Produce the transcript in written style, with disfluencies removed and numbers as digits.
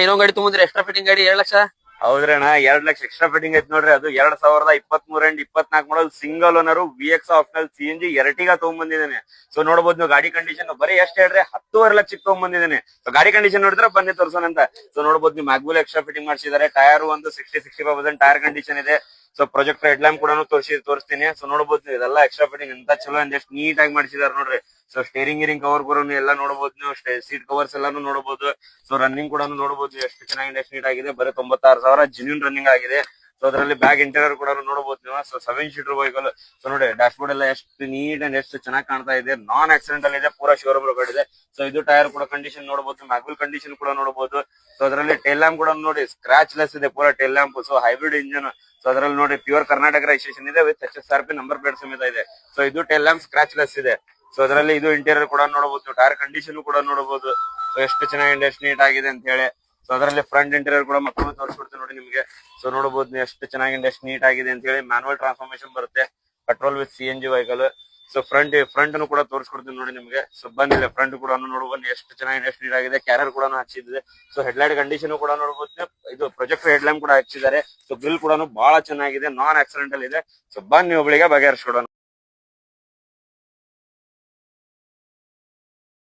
ಇನ್ನೊಂದ್ ಗಾಡಿ ತಗೊಂಡ್ರೆ ಎಕ್ಸ್ಟ್ರಾ ಫಿಟ್ಟಿಂಗ್ ಗಾಡಿ 2 ಲಕ್ಷ. ಹೌದ್ರಿ ಅಣ್ಣ 2 ಲಕ್ಷ ಎಕ್ಸ್ಟ್ರಾ ಫಿಟ್ಟಿಂಗ್ ಐತಿ ನೋಡ್ರಿ. ಅದು 2023 and 24 model single owner VX optional CNG Ertiga ತಗೊಂಡ್ಬಂದಿದ್ದೇನೆ. ಸೊ ನೋಡಬಹುದು ನೀವು ಗಾಡಿ ಕಂಡೀಷನ್ ಬರೀ ಎಷ್ಟ್ ಹೇಳ್ರಿ 10.5 ಲಕ್ಷಕ್ಕೆ ತಗೊಂಡ್ಬಂದಿದ್ದೇನೆ. ಸೊ ಗಾಡಿ ಕಂಡೀಷನ್ ನೋಡಿದ್ರೆ ಬನ್ನಿ ತೋರ್ಸೋಣ ಅಂತ. ಸೊ ನೋಡಬಹುದು ನೀವು ಮ್ಯಾಗ್ಬುಲ್ ಎಕ್ಸ್ಟ್ರಾ ಫಿಟ್ಟಿಂಗ್ ಮಾಡಿಸಿದ್ದಾರೆ. ಟೈರ್ ಒಂದು 60-65% ಟೈರ್ ಕಂಡೀಷನ್ ಇದೆ. ಸೊ ಪ್ರೊಜೆಕ್ಟರ್ ಹೆಡ್ ಲ್ಯಾಂಪ್ ಕೂಡ ತೋರಿಸ್ತೀನಿ. ಸೊ ನೋಡಬಹುದು ಇದೆಲ್ಲ ಎಕ್ಸ್ಟ್ರಾ ಫಿಟ್ಟಿಂಗ್ ಎಂತ ಚಲೋ ಅಂದ್ ಎಷ್ಟು ನೀಟ್ ಆಗಿ ಮಾಡಿಸಿದಾರೆ ನೋಡ್ರಿ. ಸೊ ಸ್ಟೇರಿಂಗ್ ಗಿರಿಂಗ್ ಕವರ್ ಕೂಡ ಎಲ್ಲ ನೋಡಬಹುದು ನೀವು. ಸೀಟ್ ಕವರ್ಸ್ ಎಲ್ಲಾನು ನೋಡಬಹುದು. ಸೊ ರನ್ನಿಂಗ್ ಕೂಡ ನೋಡಬಹುದು ಎಷ್ಟು ಚೆನ್ನಾಗಿದೆ, ಎಷ್ಟು ನೀಟ್ ಆಗಿದೆ. ಬರೀ 96,000 ಜೆನ್ಯೂನ್ ರನ್ನಿಂಗ್ ಆಗಿದೆ. ಸೊ ಅದರಲ್ಲಿ ಬ್ಯಾಗ್ ಇಂಟೀರಿಯರ್ ಕೂಡ ನೋಡಬಹುದು ನೀವು. So 7 seater vehicle. ಸೊ ನೋಡಿ ಡ್ಯಾಶ್ ಬೋರ್ಡ್ ಎಲ್ಲ ಎಷ್ಟು ನೀಟ್ ಅಂಡ್ ಎಷ್ಟು ಚೆನ್ನಾಗಿ ಕಾಣ್ತಾ ಇದೆ. ನಾನ್ ಆಕ್ಸಿಡೆಂಟಲ್ ಇದೆ, ಪೂರಾ ಶೋರೂಮ್ ರೆಕಾರ್ಡ್ ಇದೆ. ಸೊ ಇದು ಟೈರ್ ಕೂಡ ಕಂಡೀಷನ್ ನೋಡಬಹುದು, ಮ್ಯಾಗ್ವಿಲ್ ಕಂಡೀಷನ್ ಕೂಡ ನೋಡಬಹುದು. ಸೊ ಅದರಲ್ಲಿ ಟೇಲ್ ಲ್ಯಾಂಪ್ ಕೂಡ ನೋಡಿ ಸ್ಕ್ರಾಚ್ ಲೆಸ್ ಇದೆ ಪೂರಾ tail lamp. So hybrid engine. So ಅದರಲ್ಲಿ ನೋಡಿ ಪ್ಯೂರ್ ಕರ್ನಾಟಕ ರಿಜಿಸ್ಟ್ರೇಷನ್ ಇದೆ ವಿತ್ HSRP ನಂಬರ್ ಪ್ಲೇಟ್ ಸಮೇತ ಇದೆ. ಸೊ ಇದು ಟೇಲ್ ಲ್ಯಾಂಪ್ ಸ್ಕ್ರಾಚ್ ಲೆಸ್ ಇದೆ. ಸೊ ಅದರಲ್ಲಿ ಇದು ಇಂಟೀರಿಯರ್ ಕೂಡ ನೋಡಬಹುದು, ಟೈರ್ ಕಂಡೀಷನ್ ಕೂಡ ನೋಡಬಹುದು. ಸೊ ಎಷ್ಟು ಚೆನ್ನಾಗಿದೆ, ಎಷ್ಟು ನೀಟ್ ಆಗಿದೆ ಅಂತ ಹೇಳಿ. ಸೊ ಅದರಲ್ಲಿ ಫ್ರಂಟ್ ಇಂಟೀರಿಯರ್ ಕೂಡ ಮಕ್ಕಳು ತೋರಿಸ್ಕೊಡ್ತೀನಿ ನೋಡಿ ನಿಮ್ಗೆ. ಸೊ ನೋಡಬಹುದು ನೀವು ಎಷ್ಟು ಚೆನ್ನಾಗಿದೆ, ಎಷ್ಟು ನೀಟ್ ಆಗಿದೆ ಅಂತ ಹೇಳಿ. ಮ್ಯಾನುವಲ್ ಟ್ರಾನ್ಸ್ಫಾರ್ಮೇಶನ್ ಬರುತ್ತೆ, petrol with CNG vehicle. So front ಕೂಡ ತೋರಿಸ್ಕೊಡ್ತೀನಿ ನೋಡಿ ನಿಮ್ಗೆ. ಸೊ ಬಂದಿಲ್ಲ ಫ್ರಂಟ್ ಕೂಡ ನೋಡಬಹುದು ಎಷ್ಟು ಚೆನ್ನಾಗಿದೆ, ಎಷ್ಟು ನೀಟ್ ಆಗಿದೆ. ಕ್ಯಾರರ್ ಕೂಡ ಹಚ್ಚಿದೆ. ಸೊ ಹೆಡ್ಲೈಟ್ ಕಂಡೀಷನ್ ಕೂಡ ನೋಡಬಹುದು. ಇದು ಪ್ರೊಜೆಕ್ಟರ್ ಹೆಡ್ ಲ್ಯಾಂಪ್ ಕೂಡ ಹಚ್ಚಿದ್ದಾರೆ. ಸೊ ಗ್ರಿಲ್ ಕೂಡ ಬಹಳ ಚೆನ್ನಾಗಿದೆ, ನಾನ್ ಆಕ್ಸಿಡೆಂಟಲ್ ಇದೆ. ಸೊ ಬನ್ನಿ ಒಬ್ಬಳಿಗೆ ಬಗೆಹರಿಸ್ಕೊಡೋಣ.